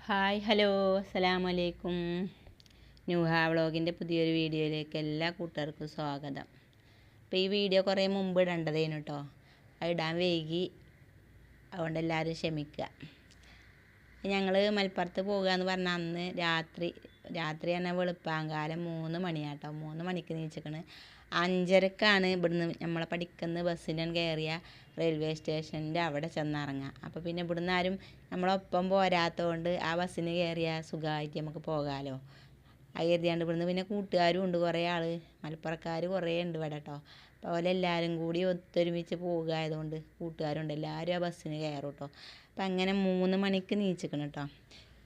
Hi hello അസ്സലാമലൈക്കും. ന്യൂഹ വ്ളോഗിൻ്റെ പുതിയൊരു വീഡിയോയിലേക്ക് എല്ലാ കൂട്ടുകാർക്കും സ്വാഗതം. അപ്പോൾ ഈ വീഡിയോ കുറേ മുമ്പ് ഇടേണ്ടതേനു കേട്ടോ, അത് ഇടാൻ വൈകി, അതുകൊണ്ട് എല്ലാവരും ക്ഷമിക്കുക. ഞങ്ങൾ മലപ്പുറത്ത് പോകുക എന്ന് പറഞ്ഞാൽ അന്ന് രാത്രി തന്നെ വെളുപ്പാങ്കാലം 3 മണിയാട്ടോ. 3 മണിക്ക് നീച്ചിക്കണ്. 5:30ക്കാണ് ഇവിടുന്ന് നമ്മളെ പഠിക്കുന്ന ബസ്സിന് കയറിയ റെയിൽവേ സ്റ്റേഷൻ്റെ അവിടെ ചെന്നിറങ്ങുക. അപ്പോൾ പിന്നെ ഇവിടുന്ന് ആരും നമ്മളൊപ്പം പോരാത്തതുകൊണ്ട് ആ ബസ്സിന് കയറിയ സുഖമായിട്ട് നമുക്ക് പോകാമല്ലോ. അത് കരുതിയാണ്ട് ഇവിടുന്ന് പിന്നെ കൂട്ടുകാരും ഉണ്ട്, കുറേ ആൾ മലപ്പുറക്കാർ കുറേ ഉണ്ട് ഇവിടെ കേട്ടോ. അപ്പോൾ അവരെല്ലാവരും കൂടി ഒത്തൊരുമിച്ച് പോകുക ആയതുകൊണ്ട് കൂട്ടുകാരുണ്ട്, എല്ലാവരും ആ ബസ്സിന് കയറും കേട്ടോ. അപ്പം അങ്ങനെ 3 മണിക്ക് നീച്ചിക്കണം കേട്ടോ.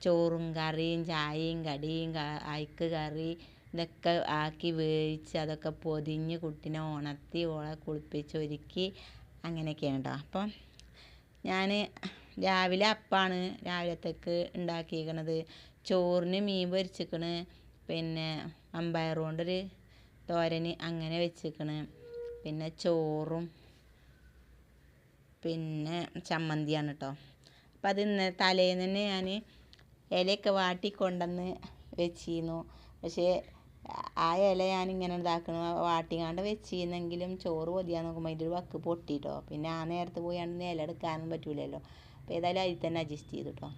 ചോറും കറിയും ചായയും കടിയും അയക്ക് കറി ഇതൊക്കെ ആക്കി വേവിച്ച് അതൊക്കെ പൊതിഞ്ഞ് കുട്ടീനെ ഉണർത്തി ഓളെ കുളിപ്പിച്ച് ഒരുക്കി അങ്ങനെയൊക്കെയാണ് കേട്ടോ. അപ്പം ഞാൻ രാവിലെ അപ്പമാണ് രാവിലത്തേക്ക് ഉണ്ടാക്കിയിരിക്കണത്. ചോറിന് മീൻ പൊരിച്ചിക്കണ്, പിന്നെ മമ്പയർ കൊണ്ടൊരു തോരന് അങ്ങനെ വെച്ചിക്കണ്, പിന്നെ ചോറും പിന്നെ ചമ്മന്തിയാണ് കേട്ടോ. അപ്പം അത് തലേന്ന് തന്നെ ഞാൻ ഇലയൊക്കെ വാട്ടിക്കൊണ്ടുവന്ന് വെച്ചിരുന്നു. പക്ഷേ ആ ഇല ഞാനിങ്ങനെ ഇതാക്കണ വാട്ടിക്കാണ്ട് വെച്ചിരുന്നെങ്കിലും ചോറ് പൊതിയാൻ നോക്കുമ്പോൾ അതിൻ്റെ ഒരു വക്ക് പൊട്ടിട്ടോ. പിന്നെ ആ നേരത്ത് പോയാണ്ട് ഇല എടുക്കാനും പറ്റൂലല്ലോ. അപ്പോൾ ഏതായാലും അതിൽ തന്നെ അഡ്ജസ്റ്റ് ചെയ്തു കേട്ടോ.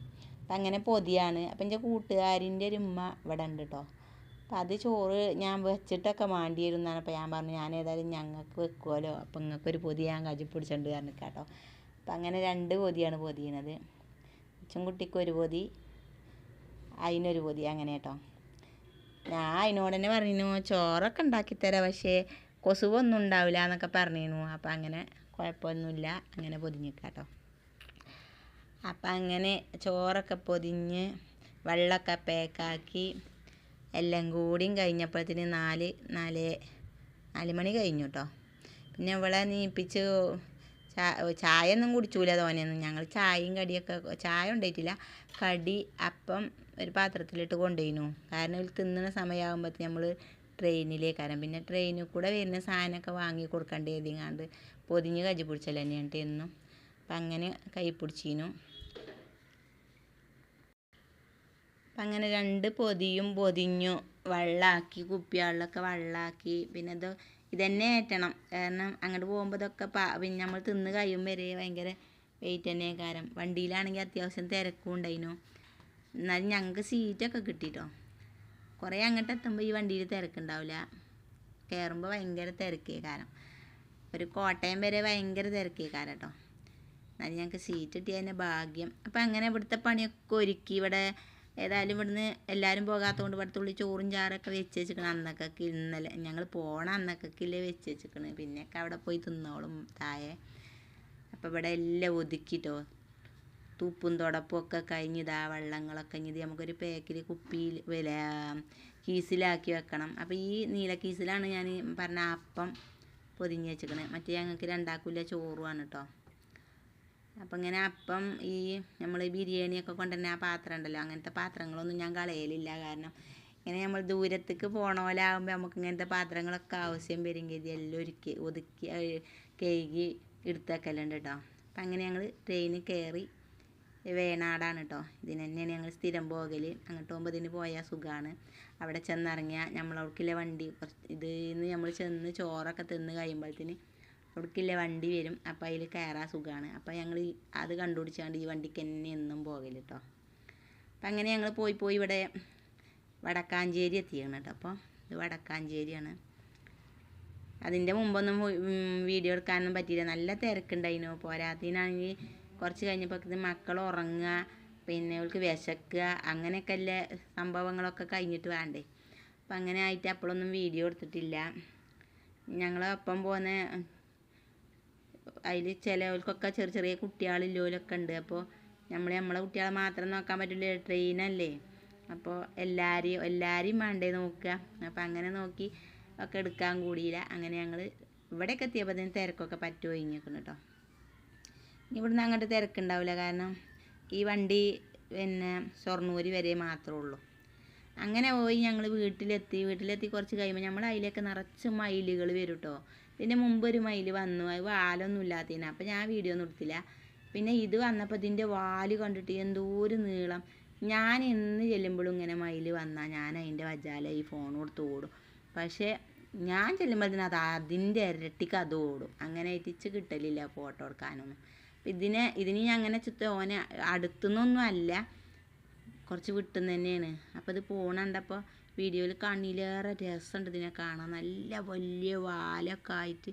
അപ്പം അങ്ങനെ പൊതിയാണ്. അപ്പം എൻ്റെ കൂട്ടുകാരിൻ്റെ ഒരു ഉമ്മ ഇവിടെ ഉണ്ട് കേട്ടോ. അപ്പം അത് ചോറ് ഞാൻ വെച്ചിട്ടൊക്കെ മാണ്ടി വരും എന്നാണ്. അപ്പോൾ ഞാൻ പറഞ്ഞു ഞാൻ ഏതായാലും ഞങ്ങൾക്ക് വെക്കുമല്ലോ, അപ്പം നിങ്ങൾക്കൊരു പൊതി ഞാൻ കജി പിടിച്ചിട്ടുണ്ട് കാരണം കേട്ടോ. അപ്പം അങ്ങനെ 2 പൊതിയാണ് പൊതിയണത്. അച്ഛൻ കുട്ടിക്ക് ഒരു പൊതി, അതിനൊരു പൊതി, അങ്ങനെ കേട്ടോ. ഞാൻ അതിനോട് തന്നെ പറഞ്ഞു ചോറൊക്കെ ഉണ്ടാക്കിത്തരാം, പക്ഷേ കൊസുവൊന്നും ഉണ്ടാവില്ല എന്നൊക്കെ പറഞ്ഞിരുന്നു. അപ്പം അങ്ങനെ കുഴപ്പമൊന്നുമില്ല, അങ്ങനെ പൊതിഞ്ഞിക്കാട്ടോ. അപ്പം അങ്ങനെ ചോറൊക്കെ പൊതിഞ്ഞ് വെള്ളമൊക്കെ പാക്കാക്കി എല്ലാം കൂടിയും കഴിഞ്ഞപ്പോഴത്തേന് 4 മണി കഴിഞ്ഞു കേട്ടോ. പിന്നെ ഇവളെ നീപ്പിച്ച് ചായ ഒന്നും കുടിച്ചൂല തോനെയൊന്നും. ഞങ്ങൾ ചായയും കടിയൊക്കെ, ചായ ഉണ്ടായിട്ടില്ല, കടി അപ്പം ഒരു പാത്രത്തിലിട്ട് കൊണ്ടുപോയിന്നു. കാരണം ഇതിൽ തിന്നുന്ന സമയമാകുമ്പോഴത്തേന് നമ്മൾ ട്രെയിനിലേക്കാരം, പിന്നെ ട്രെയിനിൽ കൂടെ വരുന്ന സാധനമൊക്കെ വാങ്ങി കൊടുക്കേണ്ടി എഴുതിങ്ങാണ്ട് പൊതിഞ്ഞ് കജി പിടിച്ചല്ല തന്നെയാണ് എന്നും. അപ്പം അങ്ങനെ കൈ പിടിച്ചിരുന്നു. അപ്പം അങ്ങനെ 2 പൊതിയും പൊതിഞ്ഞു, വെള്ളമാക്കി, കുപ്പികളിലൊക്കെ വെള്ളമാക്കി. പിന്നെ ഇതന്നെ ഏറ്റണം, കാരണം അങ്ങോട്ട് പോകുമ്പോൾ ഇതൊക്കെ പിന്നെ നമ്മൾ തിന്ന് കഴിയും വരെ ഭയങ്കര വെയിറ്റ് തന്നെ കാരണം. വണ്ടിയിലാണെങ്കിൽ അത്യാവശ്യം തിരക്കും ഉണ്ടായിരുന്നു. എന്നാലും ഞങ്ങൾക്ക് സീറ്റൊക്കെ കിട്ടിട്ടോ. കുറേ അങ്ങോട്ട് എത്തുമ്പോൾ ഈ വണ്ടിയിൽ തിരക്കുണ്ടാവില്ല, കയറുമ്പോൾ ഭയങ്കര തിരക്കേ കാരണം. ഒരു കോട്ടയം വരെ ഭയങ്കര തിരക്കേ കാരണം കേട്ടോ. എന്നാലും ഞങ്ങൾക്ക് സീറ്റ് കിട്ടിയതിൻ്റെ ഭാഗ്യം. അപ്പം അങ്ങനെ ഇവിടുത്തെ പണിയൊക്കെ ഒരുക്കി. ഇവിടെ ഏതായാലും ഇവിടുന്ന് എല്ലാവരും പോകാത്തതുകൊണ്ട് ഇവിടുത്തെ ഉള്ളിൽ ചോറും ചാറൊക്കെ വെച്ച് വെച്ചിരിക്കണം. അന്നൊക്കെ ഇന്നലെ ഞങ്ങൾ പോണ അന്നൊക്കെ വെച്ച് വെച്ചിരിക്കണ്. പിന്നെയൊക്കെ അവിടെ പോയി തിന്നോളും താഴെ. അപ്പം ഇവിടെ എല്ലാം ഒതുക്കിട്ടോ. തുപ്പും തുടപ്പും ഒക്കെ കഴിഞ്ഞിതാ, വെള്ളങ്ങളൊക്കെ കഴിഞ്ഞത് നമുക്കൊരു പാക്കിൽ കുപ്പിയിൽ കീസിലാക്കി വെക്കണം. അപ്പോൾ ഈ നീല കീസിലാണ് ഞാൻ പറഞ്ഞ അപ്പം പൊതിഞ്ഞ് വെച്ചിരിക്കണത്. മറ്റേ ഞങ്ങൾക്ക് 2 ചോറുമാണ് കേട്ടോ. അപ്പം ഇങ്ങനെ അപ്പം ഈ നമ്മൾ ബിരിയാണിയൊക്കെ കൊണ്ടുതന്നെ ആ പാത്രം ഉണ്ടല്ലോ, അങ്ങനത്തെ പാത്രങ്ങളൊന്നും ഞാൻ കളയലില്ല. കാരണം ഇങ്ങനെ നമ്മൾ ദൂരത്തേക്ക് പോകണ പോലെ ആകുമ്പോൾ നമുക്ക് ഇങ്ങനത്തെ പാത്രങ്ങളൊക്കെ ആവശ്യം വരും. എല്ലാം ഒതുക്കി കഴുകി എടുത്തേക്കലുണ്ട് കേട്ടോ. അപ്പം അങ്ങനെ ഞങ്ങൾ ട്രെയിനിൽ കയറി. വേണാടാണ് കേട്ടോ. ഇതിന് തന്നെയാണ് ഞങ്ങൾ സ്ഥിരം പോകൽ. അങ്ങോട്ട് പോകുമ്പോൾ ഇതിന് പോയാൽ സുഖമാണ്. അവിടെ ചെന്നിറങ്ങിയാൽ നമ്മളവിടേക്കില്ല വണ്ടി ഇതിന്ന് നമ്മൾ ചെന്ന് ചോറൊക്കെ തിന്ന് കഴിയുമ്പോഴത്തേന് അവിടേക്കില്ല വണ്ടി വരും. അപ്പോൾ അതിൽ കയറാൻ സുഖമാണ്. അപ്പോൾ ഞങ്ങൾ അത് കണ്ടുപിടിച്ചാണ്ട് ഈ വണ്ടിക്ക് തന്നെ എന്നും പോകൽ കേട്ടോ. അപ്പം അങ്ങനെ ഞങ്ങൾ പോയി ഇവിടെ വടക്കാഞ്ചേരി എത്തിയാണ് കേട്ടോ. അപ്പോൾ ഇത് വടക്കാഞ്ചേരിയാണ്. അതിൻ്റെ മുമ്പൊന്നും വീഡിയോ എടുക്കാനൊന്നും പറ്റിയില്ല, നല്ല തിരക്കുണ്ടായിരുന്നു. പോരാത്തതിനാണെങ്കിൽ കുറച്ച് കഴിഞ്ഞപ്പോൾ മക്കൾ ഉറങ്ങുക, പിന്നെ അവൾക്ക് വിശക്കുക, അങ്ങനെയൊക്കെ ഉള്ള സംഭവങ്ങളൊക്കെ കഴിഞ്ഞിട്ട് വേണ്ടേ. അപ്പം അങ്ങനെ ആയിട്ട് അപ്പോഴൊന്നും വീഡിയോ എടുത്തിട്ടില്ല. ഞങ്ങളൊപ്പം പോകുന്ന അതിൽ ചിലവർക്കൊക്കെ ചെറിയ കുട്ടികളില്ലോലൊക്കെ ഉണ്ട്. അപ്പോൾ നമ്മളെ കുട്ടികളെ മാത്രം നോക്കാൻ പറ്റില്ല, ട്രെയിനല്ലേ. അപ്പോൾ എല്ലാവരെയും വേണ്ടേ നോക്കുക. അപ്പം അങ്ങനെ നോക്കി ഒക്കെ എടുക്കാൻ കൂടിയില്ല. അങ്ങനെ ഞങ്ങൾ ഇവിടെയൊക്കെ എത്തിയപ്പോൾ അതിന് തിരക്കൊക്കെ പറ്റുമോ കഴിഞ്ഞിരിക്കണം കേട്ടോ. ഇവിടുന്ന് അങ്ങോട്ട് തിരക്കുണ്ടാവില്ല, കാരണം ഈ വണ്ടി പിന്നെ ഷൊർണൂർ വരെ മാത്രമേ ഉള്ളൂ. അങ്ങനെ പോയി ഞങ്ങൾ വീട്ടിലെത്തി കുറച്ച് കഴിയുമ്പോൾ നമ്മൾ അതിലേക്ക് നിറച്ച് മയിലുകൾ വരും കേട്ടോ. ഇതിൻ്റെ മുമ്പ് ഒരു മയിൽ വന്നു, അത് വാലൊന്നും ഇല്ലാത്തതിന്. അപ്പോൾ ഞാൻ വീഡിയോ ഒന്നും എടുത്തില്ല. പിന്നെ ഇത് വന്നപ്പോൾ ഇതിൻ്റെ വാല് കണ്ടിട്ട് എന്തോ ഒരു നീളം. ഞാൻ ഇന്ന് ചെല്ലുമ്പോഴും ഇങ്ങനെ മയിൽ വന്നാൽ ഞാൻ അതിൻ്റെ വജാല ഈ ഫോൺ കൊടുത്ത് ഓടും. പക്ഷേ ഞാൻ ചെല്ലുമ്പോഴത്തേന് അത് അതിൻ്റെ ഇരട്ടിക്ക് അത് ഓടും. അങ്ങനെ എത്തിച്ച് കിട്ടലില്ല ഫോട്ടോ എടുക്കാനൊന്നും. ഇതിന് ഞാൻ അങ്ങനെ ഓനെ അടുത്തുനിന്നൊന്നും അല്ല, കുറച്ച് വിട്ടുന്ന് തന്നെയാണ്. അപ്പോൾ ഇത് കണ്ടപ്പോൾ വീഡിയോയിൽ കണ്ണിലേറെ രസമുണ്ട് ഇതിനെ കാണാൻ. നല്ല വലിയ വാലൊക്കെ ആയിട്ട്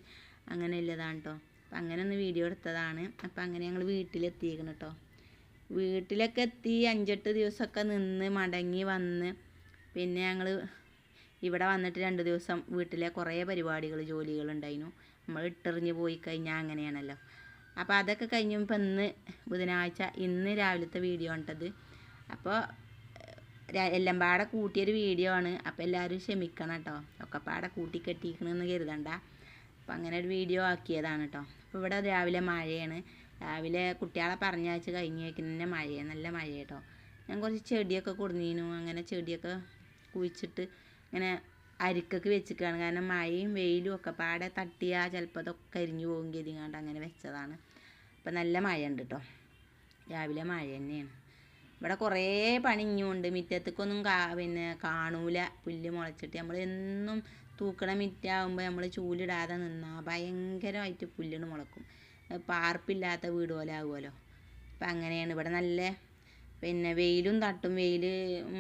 അങ്ങനെ ഉള്ളതാണ് കേട്ടോ. അപ്പം അങ്ങനെ ഒന്ന് വീഡിയോ എടുത്തതാണ്. അപ്പം അങ്ങനെ ഞങ്ങൾ വീട്ടിലെത്തിയിരിക്കണം കേട്ടോ. വീട്ടിലൊക്കെ എത്തി 5-8 ദിവസമൊക്കെ നിന്ന് മടങ്ങി വന്ന് പിന്നെ ഞങ്ങൾ ഇവിടെ വന്നിട്ട് 2 ദിവസം വീട്ടിലെ കുറേ ജോലികളുണ്ടായിരുന്നു. നമ്മൾ ഇട്ടെറിഞ്ഞ് പോയി കഴിഞ്ഞാൽ അങ്ങനെയാണല്ലോ. അപ്പോൾ അതൊക്കെ കഴിഞ്ഞപ്പോൾ ഇന്ന് ബുധനാഴ്ച, ഇന്ന് രാവിലത്തെ വീഡിയോ ആണിട്ടത്. അപ്പോൾ എല്ലാം പാടെ കൂട്ടിയൊരു വീഡിയോ ആണ്. അപ്പോൾ എല്ലാവരും ക്ഷമിക്കണം കേട്ടോ, ഒക്കെ പാടെ കൂട്ടിക്കെട്ടിക്കണമെന്ന് കരുതണ്ട. അപ്പോൾ അങ്ങനെ ഒരു വീഡിയോ ആക്കിയതാണ് കേട്ടോ. അപ്പോൾ ഇവിടെ രാവിലെ മഴയാണ്. രാവിലെ കുട്ടികളെ പറഞ്ഞയച്ച് കഴിഞ്ഞേക്ക് തന്നെ മഴയാണ്, നല്ല മഴ കേട്ടോ. ഞാൻ കുറച്ച് ചെടിയൊക്കെ കൊടുന്നീനു. അങ്ങനെ ചെടിയൊക്കെ കുഴിച്ചിട്ട് ഇങ്ങനെ അരിക്കൊക്കെ വെച്ചിട്ടാണ്. കാരണം മഴയും വെയിലും ഒക്കെ പാടെ തട്ടിയാൽ ചിലപ്പോൾ അതൊക്കെ അരിഞ്ഞു പോകും കരുതിങ്ങാണ്ട് അങ്ങനെ വെച്ചതാണ്. അപ്പം നല്ല മഴയുണ്ട് കേട്ടോ, രാവിലെ മഴ തന്നെയാണ്. ഇവിടെ കുറേ പണി ഇനിയുണ്ട്. മുറ്റത്തേക്കൊന്നും കാണൂല പുല്ല് മുളച്ചിട്ട്. നമ്മൾ എന്നും തൂക്കണ മിറ്റാകുമ്പോൾ നമ്മൾ ചൂലിടാതെ നിന്നാൽ ഭയങ്കരമായിട്ട് പുല്ലിന് മുളക്കും. പാർപ്പില്ലാത്ത വീട് പോലെ ആകുമല്ലോ. അപ്പം അങ്ങനെയാണ്. ഇവിടെ നല്ല വെയിലും തട്ടും, വെയിൽ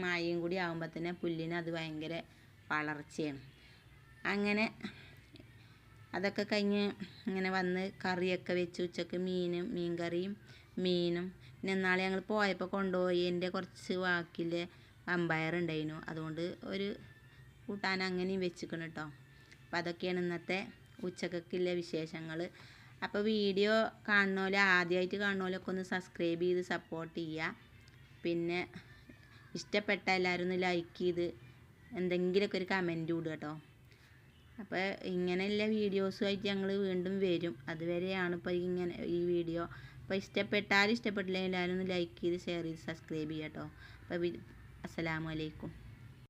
മഴയും കൂടി ആകുമ്പോൾ തന്നെ പുല്ലിന് അത് ഭയങ്കര വളർച്ചയാണ്. അങ്ങനെ അതൊക്കെ കഴിഞ്ഞ് ഇങ്ങനെ വന്ന് കറിയൊക്കെ വെച്ച് ഉച്ചക്ക് മീൻ കറിയും മീനും. പിന്നെ നാളെ ഞങ്ങൾ പോയപ്പോൾ കൊണ്ടുപോയി എൻ്റെ കുറച്ച് ബാക്കിയിലെ വമ്പയറുണ്ടായിരുന്നു, അതുകൊണ്ട് ഒരു കൂട്ടാൻ അങ്ങനെയും വെച്ചിക്കണം കേട്ടോ. അപ്പം അതൊക്കെയാണ് ഇന്നത്തെ ഉച്ചക്കൊക്കെയുള്ള വിശേഷങ്ങൾ. അപ്പോൾ വീഡിയോ കാണുന്നപോലെ, ആദ്യമായിട്ട് കാണുന്നപോലൊക്കെ ഒന്ന് സബ്സ്ക്രൈബ് ചെയ്ത് സപ്പോർട്ട് ചെയ്യുക. പിന്നെ ഇഷ്ടപ്പെട്ട എല്ലാവരും ഒന്ന് ലൈക്ക് ചെയ്ത് എന്തെങ്കിലുമൊക്കെ ഒരു കമൻറ്റ് ഇടുക കേട്ടോ. അപ്പോൾ ഇങ്ങനെയുള്ള വീഡിയോസുമായിട്ട് ഞങ്ങൾ വീണ്ടും വരും. അതുവരെയാണ് ഇപ്പോൾ ഇങ്ങനെ ഈ വീഡിയോ. അപ്പോൾ ഇഷ്ടപ്പെട്ടാലും ഇഷ്ടപ്പെട്ടില്ലെങ്കിൽ എല്ലാവരും ഒന്ന് ലൈക്ക് ചെയ്ത് ഷെയർ ചെയ്ത് സബ്സ്ക്രൈബ് ചെയ്യുക കേട്ടോ. അപ്പോൾ അസ്സലാമു അലൈക്കും.